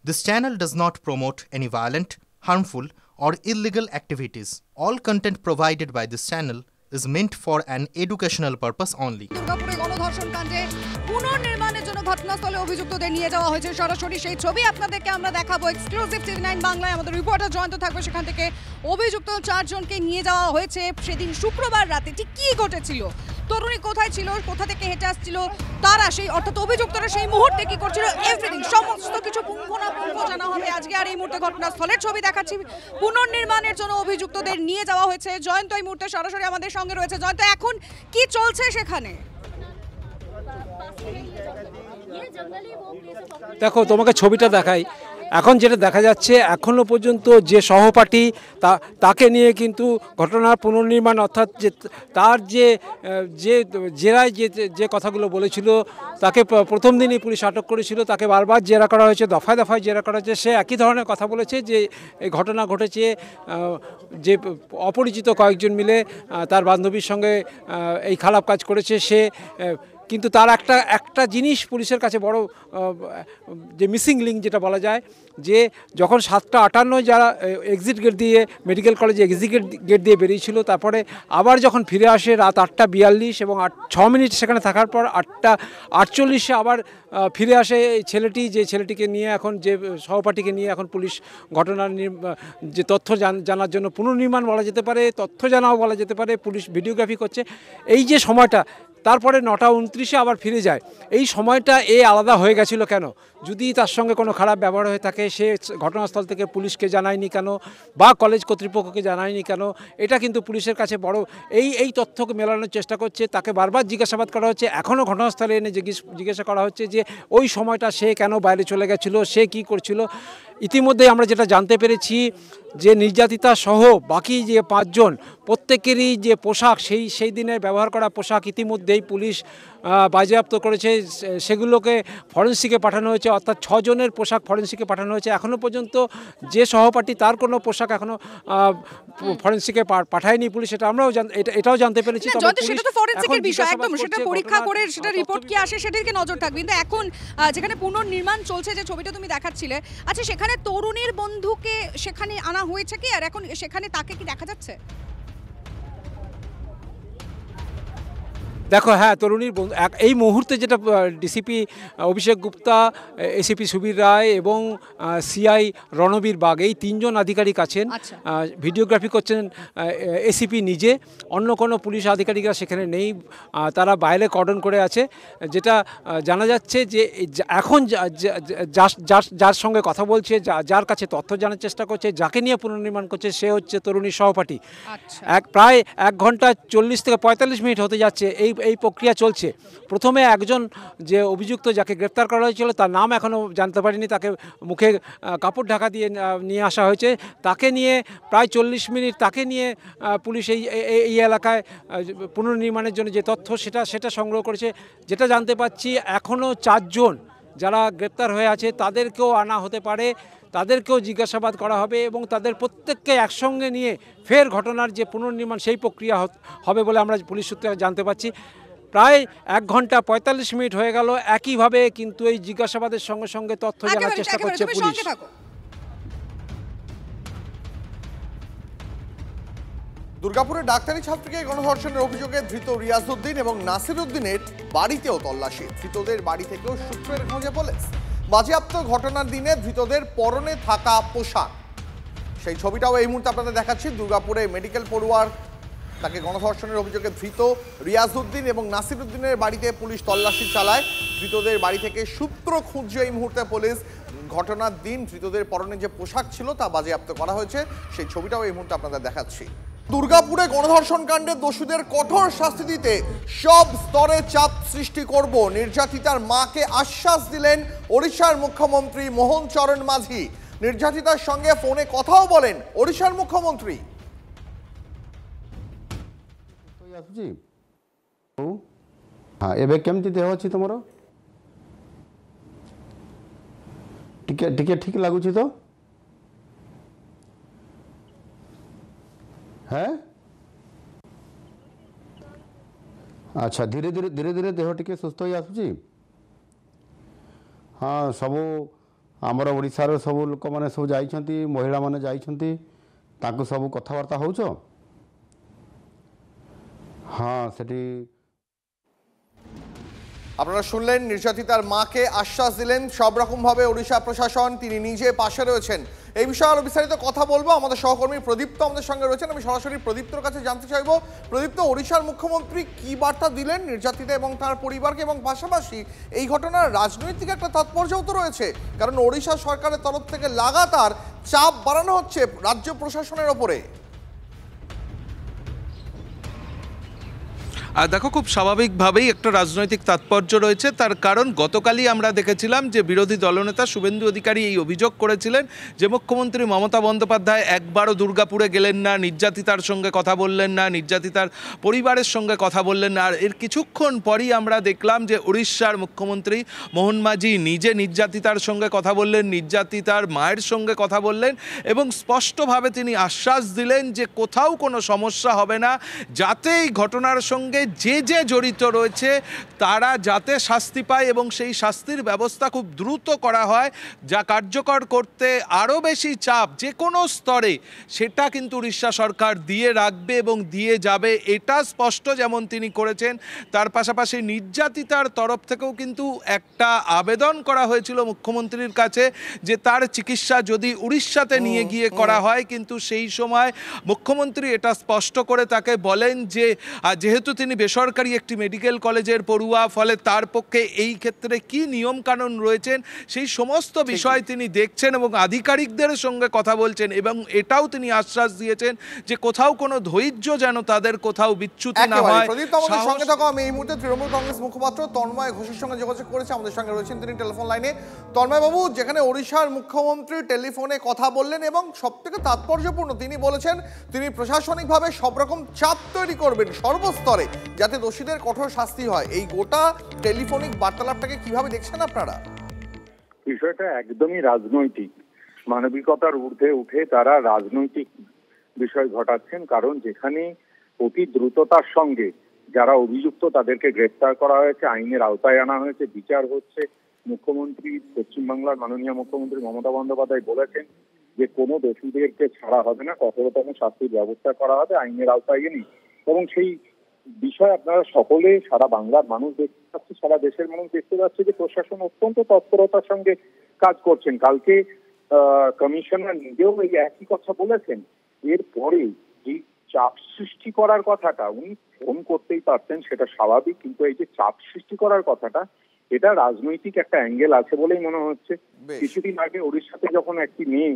This channel does not promote any violent, harmful, or illegal activities. All content provided by this channel is meant for an educational purpose only. দুর্গাপুরে গণধর্ষণ কাণ্ডে পুনর্নির্মাণের জন্য ঘটনাস্থলে অভিযুক্তদের নিয়ে যাওয়া হয়েছে। সরাসরি সেই ছবি আপনাদেরকে আমরা দেখাবো এক্সক্লুসিভ টিভি 9 বাংলায়। আমাদের রিপোর্টার জয়ন্ত থাকবে সেখান থেকে। অভিযুক্ত 4 জনকে নিয়ে যাওয়া হয়েছে। সেদিন শুক্রবার রাতে ঠিক কি ঘটেছিল, তরুণী কোথায় ছিল, কোথা থেকে হেঁটে আসছিল, তারা সেই অর্থাৎ অভিযুক্তরা সেই মুহূর্তে কি করছিল, এভরিথিং সমস্ত কিছু পুঙ্খানুপুঙ্খ জানা হবে আজকে। আর এই মুহূর্তে ঘটনাস্থলের ছবি দেখাচ্ছি। পুনর্নির্মাণের জন্য অভিযুক্তদের নিয়ে যাওয়া হয়েছে। জয়ন্ত এই মুহূর্তে সরাসরি আমাদের সঙ্গে রয়েছে। জয়ন্ত, এখন কি চলছে সেখানে? দেখো, তোমাকে ছবিটা দেখাই। এখন যেটা দেখা যাচ্ছে, এখনও পর্যন্ত যে সহপাঠী তাকে নিয়ে কিন্তু ঘটনার পুনর্নির্মাণ, অর্থাৎ যে তার যে জেরায় যে কথাগুলো বলেছিল, তাকে প্রথম দিনই পুলিশ আটক করেছিল, তাকে বারবার জেরা করা হয়েছে, দফায় দফায় জেরা করা হয়েছে। সে একই ধরনের কথা বলেছে যে এই ঘটনা ঘটেছে যে অপরিচিত কয়েকজন মিলে তার বান্ধবীর সঙ্গে এই খারাপ কাজ করেছে সে। কিন্তু তার একটা জিনিস পুলিশের কাছে বড় যে মিসিং লিঙ্ক যেটা বলা যায়, যে যখন 7:58 যারা এক্সিট গেট দিয়ে মেডিকেল কলেজে এক্সিট গেট দিয়ে বেরিয়েছিল, তারপরে আবার যখন ফিরে আসে রাত 8:42 এবং 6 মিনিট সেখানে থাকার পর 8:48 আবার ফিরে আসে এই ছেলেটি, যে ছেলেটিকে নিয়ে এখন যে সহপাঠীকে নিয়ে এখন পুলিশ ঘটনার যে তথ্য জানার জন্য পুনর্নির্মাণ বলা যেতে পারে, তথ্য জানাও বলা যেতে পারে, পুলিশ ভিডিওগ্রাফি করছে। এই যে সময়টা, তারপরে 9:29 আবার ফিরে যায়। এই সময়টা আলাদা হয়ে গেছিল কেন? যদি তার সঙ্গে কোনো খারাপ ব্যবহার হয়ে থাকে, সে ঘটনাস্থল থেকে পুলিশকে জানায়নি কেন বা কলেজ কর্তৃপক্ষকে জানায়নি কেন? এটা কিন্তু পুলিশের কাছে বড় এই তথ্যকে মেলানোর চেষ্টা করছে। তাকে বারবার জিজ্ঞাসাবাদ করা হচ্ছে, এখনও ঘটনাস্থলে এনে জিজ্ঞাসা করা হচ্ছে যে ওই সময়টা সে কেন বাইরে চলে গেছিলো, সে কি করছিল। ইতিমধ্যে আমরা যেটা জানতে পেরেছি যে নির্যাতিতা সহ বাকি যে 5 জন প্রত্যেকেরই যে পোশাক, সেই দিনের ব্যবহার করা পোশাক ইতিমধ্যেই পুলিশ বাজেয়াপ্ত করেছে। সেগুলোকে ফরেন্সিকে পাঠানো হয়েছে, অর্থাৎ 6 জনের পোশাক ফরেন্সিকে পাঠানো হয়েছে। এখনও পর্যন্ত যে সহপাঠী তার কোনো পোশাক এখনও ফরেন্সিকে পাঠায়নি পুলিশ। এটাও জানতে পেরেছি। সেটা তো ফরেন্সিকের বিষয়, একদম সেটা পরীক্ষা করে সেটা রিপোর্ট কি আসে সেটাকে নজর থাকবে। কিন্তু এখন যেখানে পুনর্নির্মাণ চলছে, যে ছবিটা তুমি দেখাচ্ছিলে, আচ্ছা সেখানে তরুণীর বন্ধুকে সেখানে আনা হয়েছে কি? আর এখন সেখানে তাকে কি দেখা যাচ্ছে? দেখো, হ্যাঁ, তরুণীর এই মুহূর্তে যেটা ডিসিপি অভিষেক গুপ্তা, এসিপি সুবীর রায় এবং সিআই রণবীর বাগ, এই 3 জন আধিকারিক আছেন। ভিডিওগ্রাফি করছেন এসিপি নিজে, অন্য কোনো পুলিশ আধিকারিকরা সেখানে নেই, তারা বাইরে কর্ডন করে আছে। যেটা জানা যাচ্ছে যে এখন যার সঙ্গে কথা বলছে, যার কাছে তথ্য জানার চেষ্টা করছে, যাকে নিয়ে পুনর্নির্মাণ করছে, সে হচ্ছে তরুণীর সহপাঠী। প্রায় 1 ঘন্টা 40 থেকে 45 মিনিট হতে যাচ্ছে এই প্রক্রিয়া চলছে। প্রথমে একজন যে অভিযুক্ত যাকে গ্রেপ্তার করা হয়েছিল, তার নাম এখনও জানতে পারিনি, তাকে মুখে কাপড় ঢাকা দিয়ে নিয়ে আসা হয়েছে। তাকে নিয়ে প্রায় 40 মিনিট তাকে নিয়ে পুলিশ এই এলাকায় পুনর্নির্মাণের জন্য যে তথ্য সেটা সংগ্রহ করেছে। যেটা জানতে পাচ্ছি, এখনও 4 জন যারা গ্রেপ্তার হয়ে আছে তাদেরকেও আনা হতে পারে, তাদেরকেও জিজ্ঞাসাবাদ করা হবে এবং তাদের প্রত্যেককে একসঙ্গে নিয়ে ফের ঘটনার যে পুনর্নির্মাণ সেই প্রক্রিয়া হবে বলে আমরা পুলিশ সূত্রে জানতে পাচ্ছি। প্রায় 1 ঘন্টা 45 মিনিট হয়ে গেল। একইভাবে কিন্তু এই জিজ্ঞাসাবাদের সঙ্গে সঙ্গে তথ্য জানার চেষ্টা করছে পুলিশ। দুর্গাপুরের ডাক্তারি ছাত্রীকে গণধর্ষণের অভিযোগে ধৃত রিয়াজউদ্দিন এবং নাসিরউদ্দিনের বাড়িতেও তল্লাশি। ধৃতদের বাড়ি থেকেও সূত্রের খোঁজে পুলিশ। বাজেয়াপ্ত ঘটনার দিনে ধৃতদের পরনে থাকা পোশাক, সেই ছবিটাও এই মুহূর্তে আপনাদের দেখাচ্ছি। দুর্গাপুরে মেডিকেল পড়ুয়ার তাকে গণধর্ষণের অভিযোগে ধৃত রিয়াজউদ্দিন এবং নাসিরউদ্দিনের বাড়িতে পুলিশ তল্লাশি চালায়। ধৃতদের বাড়ি থেকে সূত্র খুঁজছে এই মুহূর্তে পুলিশ। ঘটনার দিন ধৃতদের পরনে যে পোশাক ছিল তা বাজেয়াপ্ত করা হয়েছে, সেই ছবিটাও এই মুহূর্তে আপনাদের দেখাচ্ছি। দুর্গাপুরে গণধর্ষণ কাণ্ডে দোষীদের কঠোর শাস্তি দিতে সব স্তরে চাপ সৃষ্টি করব, নির্যাতিতার মাকে আশ্বাস দিলেন ওড়িশার মুখ্যমন্ত্রী মোহন চরণ মাঝি। নির্যাতিতার সঙ্গে ফোনে কথাও বলেন ওড়িশার মুখ্যমন্ত্রী। হ্যাঁ, এবে কেমতি দেহ আছে তোমার? ঠিক লাগুছি তো? হ্যাঁ, আচ্ছা, ধীরে ধীরে দেহ টিকে সুস্থ হয়ে আসুଛି। ହଁ, ସବୁ ଆମର ଓଡ଼ିଶାର ସବୁ ଲୋକମାନେ ସବୁ ଯାଇଛନ୍ତି, ମହିଳାମାନେ ଯାଇଛନ୍ତି, ତାଙ୍କୁ ସବୁ କଥାବାର୍ତ୍ତା ହେଉଛ? ହଁ, সেটি আপনারা শুনলেন নির্যাতিতার মাকে আশ্বাস দিলেন সব রকমভাবে ওড়িশা প্রশাসন, তিনি নিজে পাশে রয়েছেন। এই বিষয়ে আরো বিস্তারিত কথা বলবো, আমাদের সহকর্মী প্রদীপ্ত আমাদের সঙ্গে রয়েছেন। আমি সরাসরি প্রদীপ্তর কাছে জানতে চাইবো, প্রদীপ্ত, ওড়িশার মুখ্যমন্ত্রী কি বার্তা দিলেন নির্যাতিতা এবং তার পরিবারকে, এবং পাশাপাশি এই ঘটনার রাজনৈতিক একটা তাৎপর্যও তো রয়েছে, কারণ ওড়িশা সরকারের তরফ থেকে লাগাতার চাপ বাড়ানো হচ্ছে রাজ্য প্রশাসনের ওপরে। আর দেখো, খুব স্বাভাবিকভাবেই একটা রাজনৈতিক তাৎপর্য রয়েছে। তার কারণ গতকালই আমরা দেখেছিলাম যে বিরোধী দলনেতা শুভেন্দু অধিকারী এই অভিযোগ করেছিলেন যে মুখ্যমন্ত্রী মমতা বন্দ্যোপাধ্যায় একবারও দুর্গাপুরে গেলেন না, নির্যাতিতার সঙ্গে কথা বললেন না, নির্যাতিতার পরিবারের সঙ্গে কথা বললেন না। আর এর কিছুক্ষণ পরই আমরা দেখলাম যে উড়িষ্যার মুখ্যমন্ত্রী মোহন মাঝি নিজে নির্যাতিতার সঙ্গে কথা বললেন, নির্যাতিতার মায়ের সঙ্গে কথা বললেন এবং স্পষ্টভাবে তিনি আশ্বাস দিলেন যে কোথাও কোনো সমস্যা হবে না, যাতে এই ঘটনার সঙ্গে যে যে জড়িত রয়েছে তারা যাতে শাস্তি পায় এবং সেই শাস্তির ব্যবস্থা খুব দ্রুত করা হয়, যা কার্যকর করতে আরও বেশি চাপ যে কোনো স্তরে সেটা কিন্তু উড়িষ্যা সরকার দিয়ে রাখবে এবং দিয়ে যাবে, এটা স্পষ্ট যেমন তিনি করেছেন। তার পাশাপাশি নির্যাতিতার তরফ থেকেও কিন্তু একটা আবেদন করা হয়েছিল মুখ্যমন্ত্রীর কাছে যে তার চিকিৎসা যদি উড়িষ্যাতে নিয়ে গিয়ে করা হয়, কিন্তু সেই সময় মুখ্যমন্ত্রী এটা স্পষ্ট করে তাকে বলেন যে যেহেতু তিনি বেসরকারি একটি মেডিকেল কলেজের পড়ুয়া, ফলে তার পক্ষে এই ক্ষেত্রে কি নিয়ম কানুন রয়েছেন সেই সমস্ত বিষয় তিনি দেখছেন এবং আধিকারিকদের সঙ্গে কথা বলছেন, এবং এটাও তিনি আশ্বাস দিয়েছেন যে কোথাও কোনো ধৈর্য যেন তাদের কোথাও বিচ্যুতি না হয়। আমাদের সঙ্গে থাকো, আমি এই মুহূর্তে তৃণমূল কংগ্রেস মুখপাত্র তন্ময় ঘোষের সঙ্গে যোগাযোগ করেছি, আমাদের সঙ্গে রয়েছেন তিনি টেলিফোন লাইনে। তন্ময় বাবু, যেখানে ওড়িশার মুখ্যমন্ত্রী টেলিফোনে কথা বললেন এবং সব থেকে তাৎপর্যপূর্ণ তিনি বলেছেন তিনি প্রশাসনিকভাবে সব রকম চাপ তৈরি করবেন সর্বস্তরে যাতে দোষীদের কঠোর শাস্তি হয়, এই গোটা টেলিফোনিক বার্তালাপটাকে কিভাবে দেখছেন আপনারা? বিষয়টা একদমই রাজনৈতিক, মানবিকতার ঊর্ধ্বে উঠে তারা রাজনৈতিক বিষয় ঘটাচ্ছেন। কারণ যেখানে অতি দ্রুততার সঙ্গে যারা অভিযুক্ত তাদেরকে গ্রেফতার করা হয়েছে, আইনের আওতায় আনা হয়েছে, বিচার হচ্ছে। মুখ্যমন্ত্রী, পশ্চিমবাংলার মাননীয় মুখ্যমন্ত্রী মমতা বন্দ্যোপাধ্যায় বলেছেন যে কোনো দোষীদেরকে ছাড়া হবে না, কঠোরতম শাস্তির ব্যবস্থা করা হবে আইনের আওতায় এনে। এবং সেই বিষয় আপনারা সকলে, সারা বাংলার মানুষ দেখতে পাচ্ছে, সারা দেশের মানুষ দেখতে পাচ্ছে যে প্রশাসন অত্যন্ত তৎপরতার সঙ্গে কাজ করছেন। কালকে কমিশনার নিজেও এই একই কথা বলেছেন। এরপরে এই চাপ সৃষ্টি করার কথাটা উনি ফোন করতেই পারতেন, সেটা স্বাভাবিক, কিন্তু এই যে চাপ সৃষ্টি করার কথাটা, এটা রাজনৈতিক একটা অ্যাঙ্গেল আছে বলেই মনে হচ্ছে। কিছুদিন আগে উড়িষ্যাতে যখন একটি মেয়ে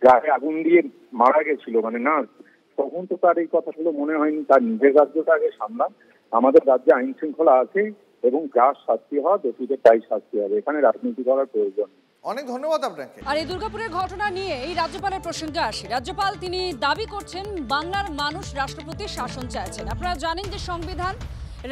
গায়ে আগুন দিয়ে মারা গেছিল, মানে নার্স, তখন তো তার এই কথাগুলো মনে হয়নি তার নিজের রাজ্যটা আগে সামলান, আমাদের রাজ্যে আইন শৃঙ্খলা আছে এবং যা শাস্তি হওয়া দোষীদের তাই শাস্তি হবে, এখানে রাজনীতি করার প্রয়োজন। অনেক ধন্যবাদ আপনাকে। আর এই দুর্গাপুরের ঘটনা নিয়ে এই রাজ্যপালের প্রসঙ্গে আসি। রাজ্যপাল তিনি দাবি করছেন বাংলার মানুষ রাষ্ট্রপতির শাসন চাইছেন। আপনারা জানেন যে সংবিধান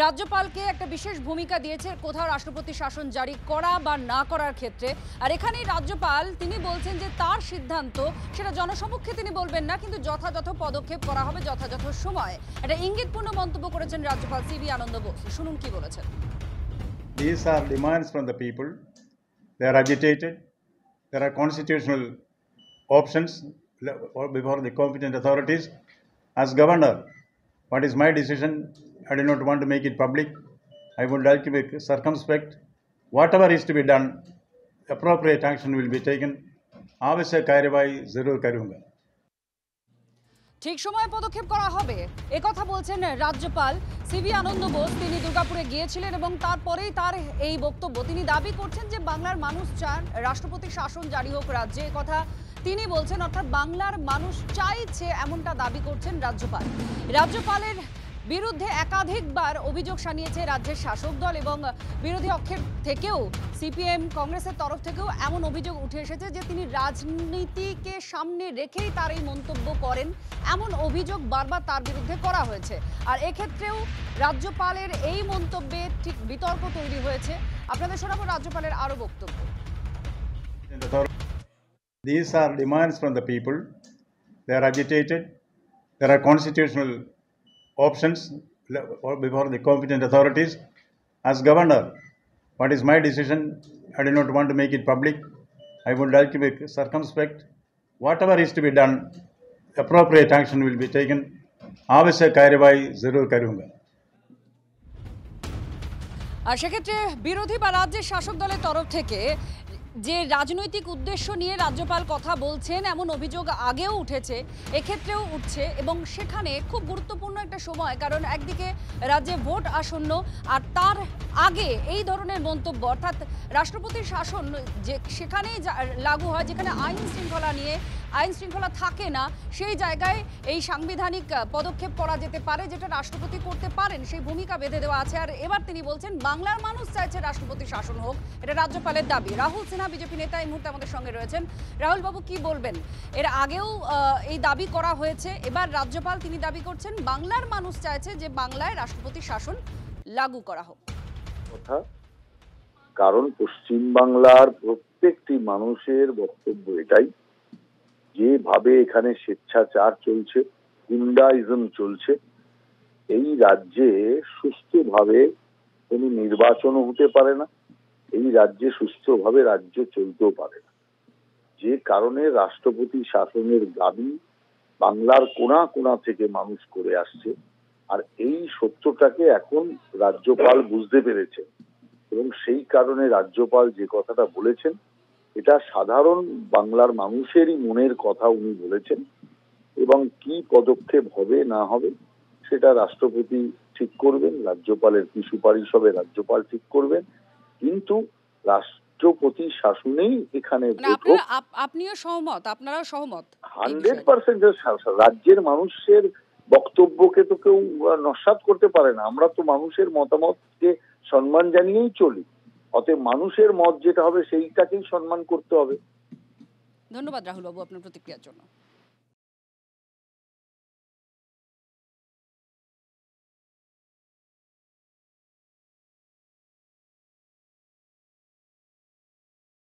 রাজ্যপালকে একটা বিশেষ ভূমিকা দিয়েছে কোথাও রাষ্ট্রপতি শাসন জারি করা বা না করার ক্ষেত্রে। আর এখানেই রাজ্যপাল তিনি বলছেন যে তার সিদ্ধান্ত সেটা জনসমক্ষে তিনি বলবেন না, কিন্তু যথাযথ পদক্ষেপ করা হবে যথাযথ সময়। একটা ইঙ্গিতপূর্ণ মন্তব্য করেছেন রাজ্যপাল সিভি আনন্দ বোস। শুনুন কি বলেছেন। These are demands from the people. They are agitated. There are constitutional options before the competent authorities. As governor, what is my decision? I do not want to make it public. I would like to be circumspect. Whatever is to be done, appropriate action will be taken. आवश्यक कार्यवाही जरूर करूंगा। ঠিক সময়ে পদক্ষেপ করা হবে একথা বলছেন রাজ্যপাল সিভি আনন্দ বোস। তিনি দুর্গাপুরে গিয়েছিলেন এবং তারপরেই তার এই বক্তব্য। তিনি দাবি করছেন যে বাংলার মানুষ চান রাষ্ট্রপতি শাসন জারি হোক রাজ্যে, কথা তিনি বলছেন, অর্থাৎ বাংলার মানুষ চাইছে এমনটা দাবি করছেন রাজ্যপাল। রাজ্যপালের বিরুদ্ধে একাধিকবার অভিযোগ জানিয়েছে রাজ্যের শাসক দল এবং বিরোধী পক্ষের থেকেও সিপিএম কংগ্রেসের তরফ থেকেও এমন অভিযোগ উঠে এসেছে যে তিনি রাজনীতিকে সামনে রেখেই তার এই মন্তব্য করেন, এমন অভিযোগ বারবার তার বিরুদ্ধে করা হয়েছে। আর এক্ষেত্রেও রাজ্যপালের এই মন্তব্যে ঠিক বিতর্ক তৈরি হয়েছে। আপনাদের শোনাবো রাজ্যপালের আরো বক্তব্য। These are demands from the people. They are agitated. There are constitutional options before the competent authorities. As governor, what is my decision? I do not want to make it public. I would like to be circumspect. Whatever is to be done, appropriate action will be taken. आवश्यक कार्यवाही जरूर करूंगा। আর সেক্ষেত্রে বিরোধী বা রাজ্যের শাসক দলের তরফ থেকে যে রাজনৈতিক উদ্দেশ্য নিয়ে রাজ্যপাল কথা বলছেন এমন অভিযোগ আগেও উঠেছে, এক্ষেত্রেও উঠছে, এবং সেখানে খুব গুরুত্বপূর্ণ একটা সময়, কারণ একদিকে রাজ্যে ভোট আসন্ন আর তার আগে এই ধরনের মন্তব্য, অর্থাৎ রাষ্ট্রপতির শাসন যে সেখানেই লাগু হয় যেখানে আইন শৃঙ্খলা থাকে না, সেই জায়গায় এই সাংবিধানিক পদক্ষেপ করা যেতে পারে যেটা রাষ্ট্রপতি করতে পারেন, সেই ভূমিকা বেঁধে দেওয়া আছে। আর এবার তিনি বলছেন বাংলার মানুষ চাইছে রাষ্ট্রপতি শাসন হোক, এটা রাজ্যপালের দাবি। রাহুল সিনহা বিজেপি নেতা এই মুহূর্তে আমাদের সঙ্গে রয়েছেন। রাহুল বাবু, কি বলবেন? এর আগেও এই দাবি করা হয়েছে, এবার রাজ্যপাল তিনি দাবি করছেন বাংলার মানুষ চাইছে যে বাংলায় রাষ্ট্রপতি শাসন লাগু করা হোক। কথা, কারণ পশ্চিম বাংলার প্রত্যেকটি মানুষের বক্তব্য এটাই, যেভাবে এখানে স্বেচ্ছাচার চলছে, গুন্ডাইজম চলছে, এই রাজ্যে সুস্থভাবে কোনো নির্বাচনও হতে পারে না, এই রাজ্যে সুস্থভাবে রাজ্য চলতেও পারে না। যে কারণে রাষ্ট্রপতি শাসনের দাবি বাংলার কোণা কোণা থেকে মানুষ করে আসছে। আর এই সত্যটাকে এখন রাজ্যপাল বুঝতে পেরেছে এবং সেই কারণে রাজ্যপাল যে কথাটা বলেছেন এটা সাধারণ বাংলার মানুষেরই মনের কথা উনি বলেছেন, এবং কি পদক্ষেপ হবে না হবে সেটা রাষ্ট্রপতি ঠিক করবেন, রাজ্যপালের কি সুপারিশ হবে রাজ্যপাল ঠিক করবেন, কিন্তু রাষ্ট্রপতি শাসনেই এখানে আপনিও সহমত? আপনারাও সহমত? 100% রাজ্যের মানুষের বক্তব্যকে তো কেউ নস্যাৎ করতে পারে না। আমরা তো মানুষের মতামতকে সম্মান জানিয়েই চলি, অতএব মানুষের মত যেটা হবে সেইটাকেই সম্মান করতে হবে। ধন্যবাদ রাহুল বাবু আপনার প্রতিক্রিয়ার জন্য।